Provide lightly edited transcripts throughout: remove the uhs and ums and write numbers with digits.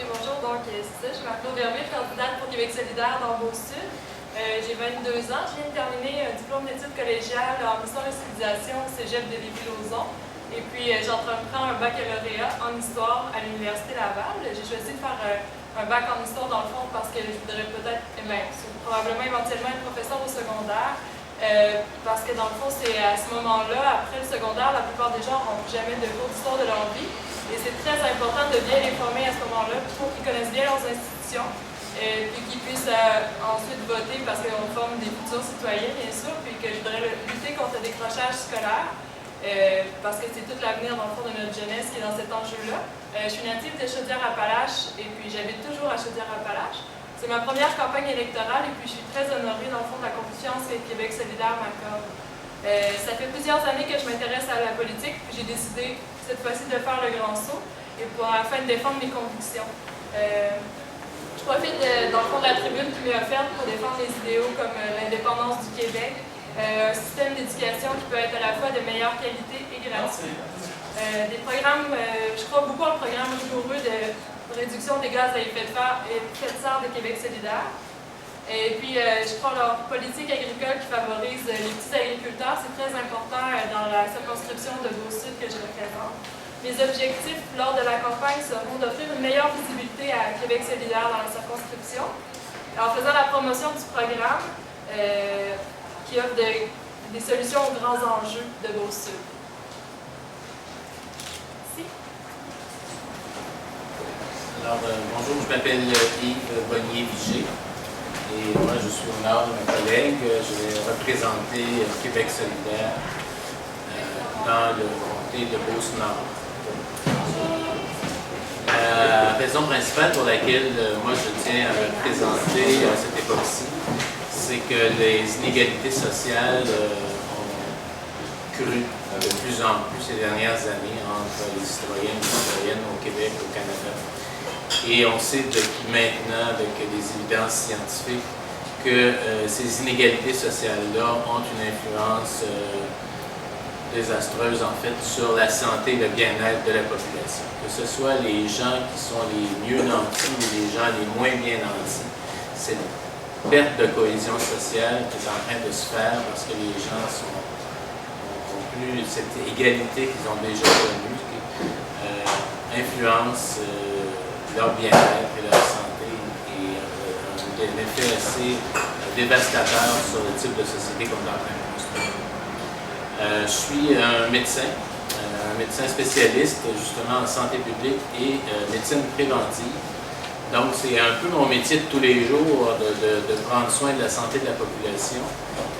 Oui, bonjour. Donc, c'est ça, je m'appelle Claude Vermeer, candidate pour Québec solidaire dans Beau-Sud. J'ai 22 ans. Je viens de terminer un diplôme d'études collégiales en histoire et civilisation au cégep de Lévis-Lauzon. Et puis, j'entreprends un baccalauréat en histoire à l'Université Laval. J'ai choisi de faire un bac en histoire, dans le fond, parce que je voudrais peut-être, probablement éventuellement être professeur au secondaire. Parce que dans le fond, c'est à ce moment-là, après le secondaire, la plupart des gens n'ont jamais de cours d'histoire de leur vie. Et c'est très important de bien les former à ce moment-là pour qu'ils connaissent bien leurs institutions et puis qu'ils puissent ensuite voter parce qu'on forme des futurs citoyens, bien sûr, puis que je voudrais lutter contre le décrochage scolaire parce que c'est tout l'avenir, dans le fond, de notre jeunesse qui est dans cet enjeu-là. Je suis native de Chaudière-Appalaches et puis j'habite toujours à Chaudière-Appalaches. C'est ma première campagne électorale et puis je suis très honorée, dans le fond, de la confiance que Québec solidaire m'accorde. Ça fait plusieurs années que je m'intéresse à la politique, puis j'ai décidé cette fois-ci de faire le grand saut et afin de défendre mes convictions. Je profite dans le fond de la tribune qui m'est offerte pour défendre les idéaux comme l'indépendance du Québec, un système d'éducation qui peut être à la fois de meilleure qualité et gratuit. Des programmes, je crois beaucoup au programme rigoureux de réduction des gaz à effet de serre de Québec solidaire. Et puis, je crois leur politique agricole qui favorise les petits agriculteurs, c'est très important dans la circonscription de Beau-Sud que je représente. Mes objectifs lors de la campagne seront d'offrir une meilleure visibilité à Québec solidaire dans la circonscription, en faisant la promotion du programme qui offre des solutions aux grands enjeux de Beau-Sud. Merci. Alors, bonjour, je m'appelle Yves Bonnier-Vigé. Et moi, je suis au nord de ma collègue. Je vais représenter Québec solidaire dans le comté de Beauce-Nord. La raison principale pour laquelle moi je tiens à me présenter à cette époque-ci, c'est que les inégalités sociales ont cru de plus en plus ces dernières années entre les citoyennes et les citoyennes au Québec et au Canada. Et on sait depuis maintenant, avec des évidences scientifiques, que ces inégalités sociales-là ont une influence désastreuse, en fait, sur la santé et le bien-être de la population. Que ce soit les gens qui sont les mieux nantis ou les gens les moins bien nantis, cette perte de cohésion sociale qui est en train de se faire parce que les gens n'ont plus cette égalité qu'ils ont déjà connue, qui influence leur bien-être et leur santé et un effet assez dévastateur sur le type de société qu'on est en train de construire. Je suis un médecin spécialiste justement en santé publique et médecine préventive. Donc c'est un peu mon métier de tous les jours de prendre soin de la santé de la population.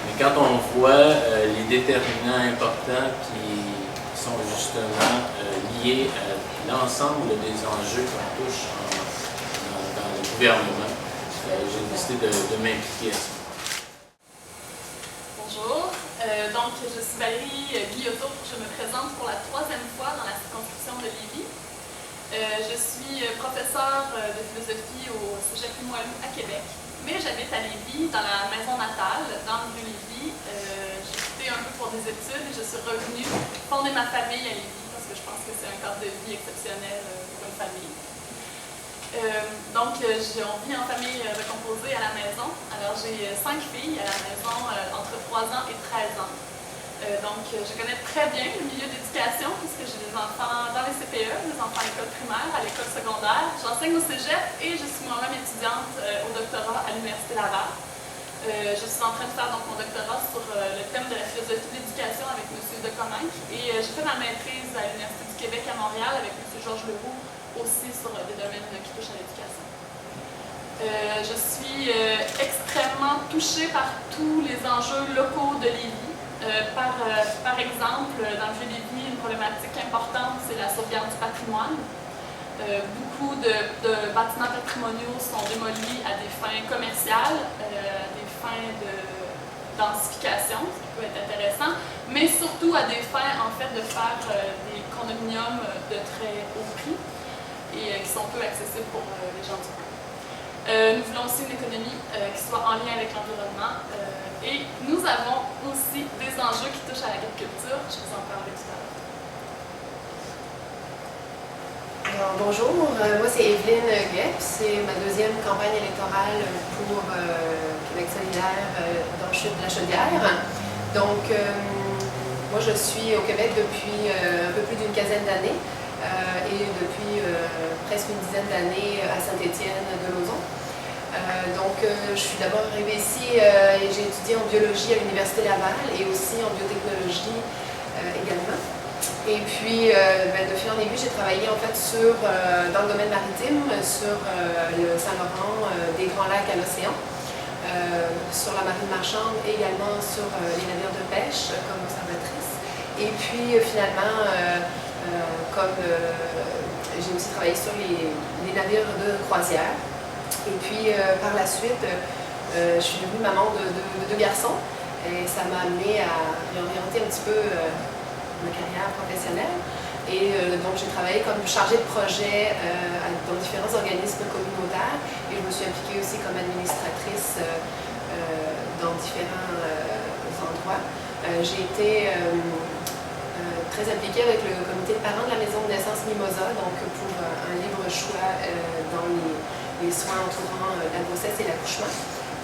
Mais quand on voit les déterminants importants qui sont justement liés à l'ensemble des enjeux qu'on touche dans le gouvernement, j'ai décidé de m'impliquer à ça. Bonjour, donc je suis Valérie Guillotot, je me présente pour la 3e fois dans la circonscription de Lévis. Je suis professeure de philosophie au Cégep Limoilou à Québec, mais j'habite à Lévis, dans la maison natale, dans le Vieux-Lévis. J'ai quitté un peu pour des études et je suis revenue fonder ma famille à Lévis parce que je pense que c'est un cadre de vie exceptionnel pour une famille. Donc, on vit en famille recomposée à la maison. Alors, j'ai 5 filles à la maison entre 3 ans et 13 ans. Donc, je connais très bien le milieu d'éducation puisque j'ai des enfants dans les CPE, des enfants à l'école primaire, à l'école secondaire. J'enseigne au cégep et je suis moi-même étudiante au doctorat à l'Université Laval. Je suis en train de faire donc mon doctorat sur le thème de la philosophie de l'éducation avec M. Deconinck et j'ai fait ma maîtrise à l'Université du Québec à Montréal avec M. Georges Leroux aussi sur des domaines qui touchent à l'éducation. Je suis extrêmement touchée par tous les enjeux locaux de Lévis. Par exemple, dans le Vieux-Lévis, une problématique importante, c'est la sauvegarde du patrimoine. Beaucoup de bâtiments patrimoniaux sont démolis à des fins commerciales, des fins de densification, ce qui peut être intéressant, mais surtout à des fins en fait de faire des condominiums de très haut prix et qui sont peu accessibles pour les gens du coin. Nous voulons aussi une économie qui soit en lien avec l'environnement et nous avons aussi des enjeux qui touchent à l'agriculture. Je vous en parlerai tout à l'heure. Alors, bonjour, moi c'est Evelyne Guep, c'est ma deuxième campagne électorale pour Québec solidaire dans Chute de la Chaudière. Donc, moi je suis au Québec depuis un peu plus d'une quinzaine d'années et depuis presque une dizaine d'années à Saint-Étienne-de-Lauzon. Je suis d'abord arrivée ici et j'ai étudié en biologie à l'Université Laval et aussi en biotechnologie également. Et puis, de fil en aiguille, j'ai travaillé en fait dans le domaine maritime, sur le Saint-Laurent, des Grands Lacs à l'océan, sur la marine marchande et également sur les navires de pêche comme observatrice. Et puis, finalement, j'ai aussi travaillé sur les navires de croisière. Et puis, par la suite, je suis devenue maman de deux garçons et ça m'a amenée à réorienter un petit peu ma carrière professionnelle. Et donc, j'ai travaillé comme chargée de projet dans différents organismes communautaires et je me suis impliquée aussi comme administratrice dans différents endroits. J'ai été très impliquée avec le comité de parents de la maison de naissance Mimosa, donc pour un libre choix dans les soins entourant la grossesse et l'accouchement.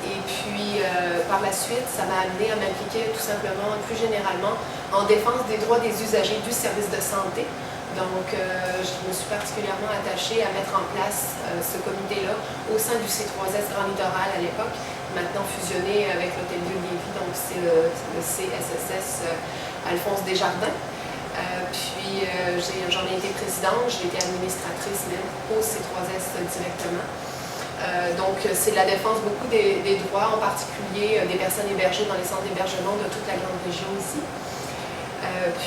Et puis, par la suite, ça m'a amenée à m'impliquer tout simplement, plus généralement, en défense des droits des usagers du service de santé. Donc, je me suis particulièrement attachée à mettre en place ce comité-là au sein du C3S Grand Littoral à l'époque, maintenant fusionné avec l'Hôtel-Dieu de Lévis, donc c'est le CSSS Alphonse Desjardins. J'en ai été présidente, j'ai été administratrice même au C3S directement. Donc, c'est la défense beaucoup des droits, en particulier des personnes hébergées dans les centres d'hébergement de toute la grande région ici.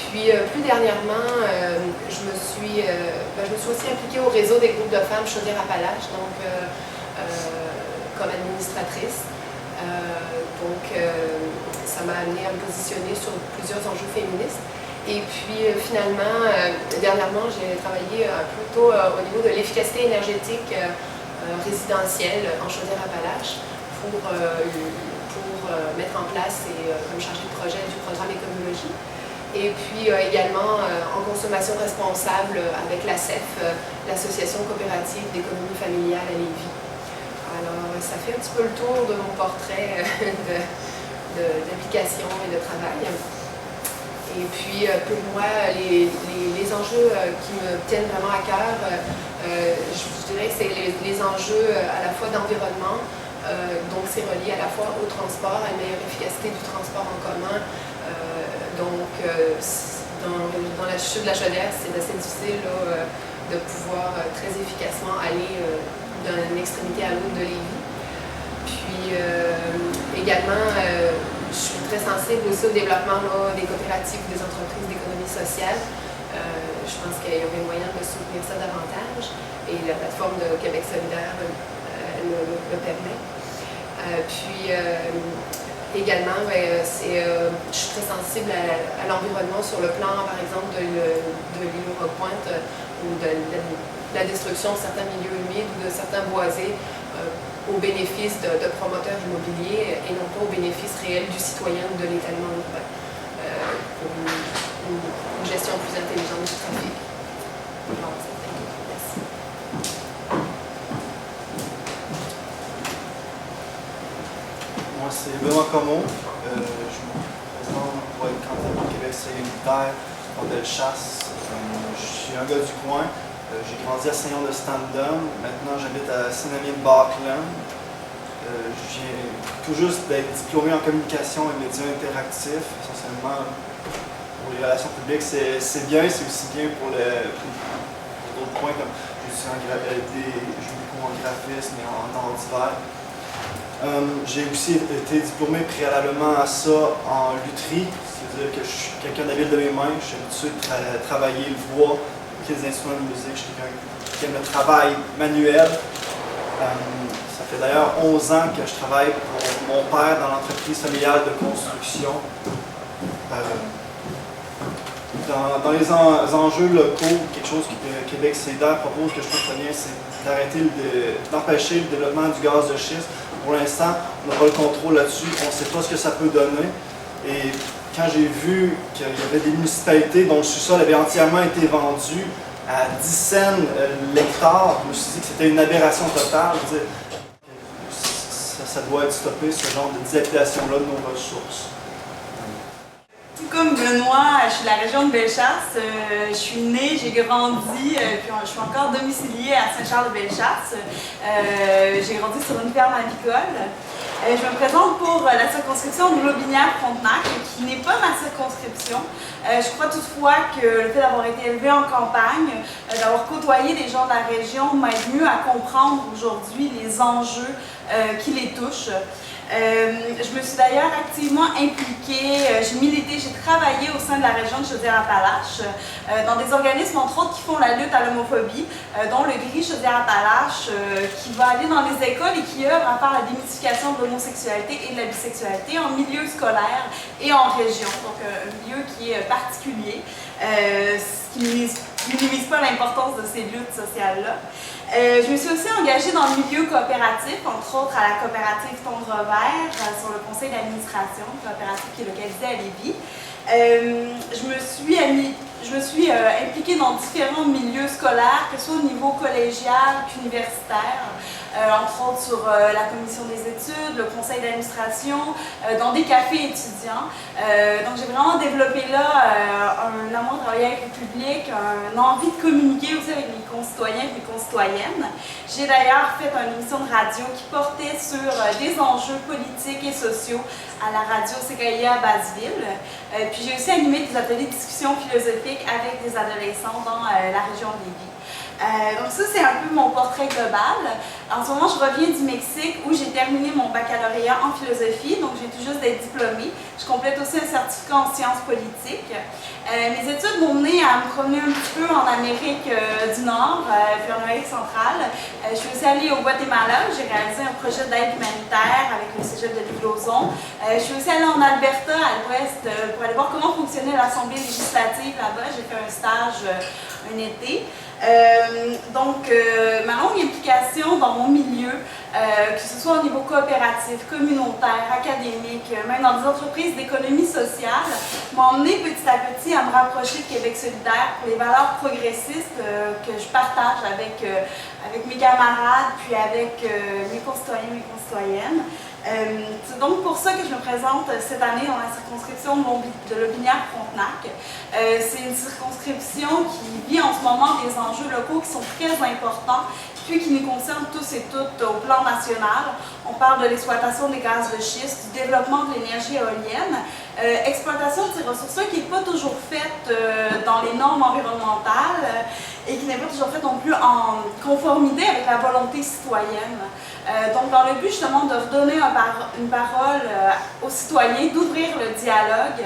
Plus dernièrement, je me suis aussi impliquée au réseau des groupes de femmes Chaudière-Appalaches, donc comme administratrice. Ça m'a amenée à me positionner sur plusieurs enjeux féministes. Et puis finalement, dernièrement, j'ai travaillé plutôt au niveau de l'efficacité énergétique résidentielle en Chaudière-Appalaches pour mettre en place comme chargée de projet du programme écologie. Et puis également en consommation responsable avec l'ACEF, l'Association coopérative d'économie familiale à Lévis. Alors, ça fait un petit peu le tour de mon portrait d'implication et de travail. Et puis, pour moi, les enjeux qui me tiennent vraiment à cœur, je dirais que c'est les enjeux à la fois d'environnement, donc c'est relié à la fois au transport, à une meilleure efficacité du transport en commun. Dans la chute de la Chaudière, c'est assez difficile là, de pouvoir très efficacement aller d'une extrémité à l'autre de Lévis. Puis, également, je suis très sensible aussi au développement là, des coopératives, des entreprises d'économie sociale. Je pense qu'il y aurait moyen de soutenir ça davantage et la plateforme de Québec solidaire le permet. Également, je suis très sensible à l'environnement sur le plan, par exemple, de l'île Roquepointe ou de la destruction de certains milieux humides ou de certains boisés au bénéfice de promoteurs immobiliers et non pas au bénéfice réel du citoyen ou de l'étalement urbain pour une gestion plus intelligente du trafic. Bon, merci. Moi, c'est Benoît Comeau. Je me présente pour être candidat pour Québec solidaire en Bellechasse. Je suis un gars du coin. J'ai grandi à Saint-Jean-de-Standon. Maintenant, j'habite à Saint-Damien-de-Backland. Je viens tout juste d'être diplômé en communication et médias interactifs. Essentiellement, pour les relations publiques, c'est bien. C'est aussi bien pour d'autres points, comme je joue beaucoup en graphisme et en arts divers. J'ai aussi été diplômé préalablement à ça en lutherie, c'est-à-dire que je suis quelqu'un d'habile de mes mains. Je suis habitué de travailler le bois, les instruments de musique. Je suis quelqu'un qui aime le travail manuel. Ça fait d'ailleurs 11 ans que je travaille pour mon père dans l'entreprise familiale de construction. Dans les enjeux locaux, quelque chose que Québec solidaire propose que je trouve très bien, c'est d'empêcher le développement du gaz de schiste. Pour l'instant, on n'a pas le contrôle là-dessus, on ne sait pas ce que ça peut donner. Et quand j'ai vu qu'il y avait des municipalités dont le sous-sol avait entièrement été vendu à 10 cents l'hectare, je me suis dit que c'était une aberration totale. Ça doit être stoppé, ce genre de dilapidation-là de nos ressources. Tout comme Benoît, je suis de la région de Bellechasse. Je suis née, j'ai grandi, puis je suis encore domiciliée à Saint-Charles-de-Bellechasse. J'ai grandi sur une ferme avicole. Je me présente pour la circonscription de Lotbinière-Frontenac, qui n'est pas ma circonscription. Je crois toutefois que le fait d'avoir été élevée en campagne, d'avoir côtoyé des gens de la région m'aide mieux à comprendre aujourd'hui les enjeux qui les touchent. Je me suis d'ailleurs activement impliquée, j'ai milité, j'ai travaillé au sein de la région de Chaudière-Appalaches dans des organismes entre autres qui font la lutte à l'homophobie, dont le GRI Chaudière-Appalaches qui va aller dans les écoles et qui œuvre à faire la démystification de l'homosexualité et de la bisexualité en milieu scolaire et en région, donc un milieu qui est particulier, ce qui ne minimise pas l'importance de ces luttes sociales-là. Je me suis aussi engagée dans le milieu coopératif, entre autres à la coopérative Tondre Vert, sur le conseil d'administration, une coopérative qui est localisée à Lévis. Je me suis impliquée dans différents milieux scolaires, que ce soit au niveau collégial qu'universitaire, entre autres sur la commission des études, le conseil d'administration, dans des cafés étudiants. Donc j'ai vraiment développé là un amour de travailler avec le public, une envie de communiquer aussi avec mes concitoyens et mes concitoyennes. J'ai d'ailleurs fait une émission de radio qui portait sur des enjeux politiques et sociaux à la radio CKIA à Basseville. Puis j'ai aussi animé des ateliers de discussion philosophique avec des adolescents dans la région de Lévis. Donc ça, c'est un peu mon portrait global. En ce moment, je reviens du Mexique où j'ai terminé mon baccalauréat en philosophie, donc j'ai tout juste d'être diplômée. Je complète aussi un certificat en sciences politiques. Mes études m'ont mené à me promener un petit peu en Amérique du Nord, puis en Amérique centrale. Je suis aussi allée au Guatemala, où j'ai réalisé un projet d'aide humanitaire avec le cégep de l'Île-aux-Ons. Je suis aussi allée en Alberta, à l'ouest, pour aller voir comment fonctionnait l'Assemblée législative là-bas. J'ai fait un stage un été. Ma longue implication dans mon milieu, que ce soit au niveau coopératif, communautaire, académique, même dans des entreprises d'économie sociale, m'a emmené petit à petit à me rapprocher de Québec solidaire pour les valeurs progressistes que je partage avec mes camarades, puis avec mes concitoyens, mes concitoyennes. C'est donc pour ça que je me présente cette année dans la circonscription de Lotbinière-Frontenac. C'est une circonscription qui vit en ce moment des enjeux locaux qui sont très importants, puis qui nous concernent tous et toutes au plan national. On parle de l'exploitation des gaz de schiste, du développement de l'énergie éolienne, exploitation de ces ressources-là qui n'est pas toujours faite dans les normes environnementales et qui n'est pas toujours faite non plus en conformité avec la volonté citoyenne. Donc, dans le but justement de redonner une parole aux citoyens, d'ouvrir le dialogue,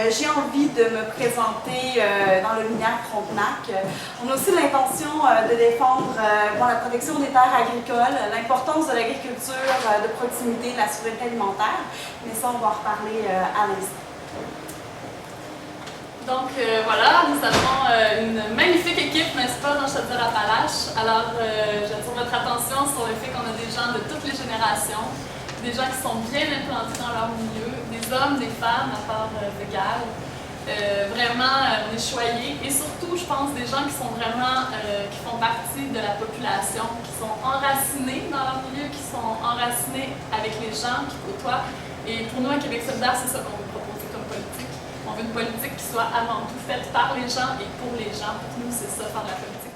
j'ai envie de me présenter dans Lotbinière-Frontenac. On a aussi l'intention de défendre la protection des terres agricoles, l'importance de l'agriculture de proximité, de la souveraineté alimentaire, mais ça, on va en reparler à l'instant. Donc voilà, nous avons une magnifique équipe, n'est-ce pas, dans Chaudière-Appalaches. Alors, j'attire votre attention sur le fait qu'on a des gens de toutes les générations, des gens qui sont bien implantés dans leur milieu, des hommes, des femmes à part égales. Vraiment, on est choyés. Et surtout, je pense, des gens qui sont vraiment, qui font partie de la population, qui sont enracinés dans leur milieu, qui sont enracinés avec les gens, qui côtoient. Et pour nous, à Québec solidaire, c'est ça qu'on veut proposer comme politique. On veut une politique qui soit avant tout faite par les gens et pour les gens. Pour nous, c'est ça, faire de la politique.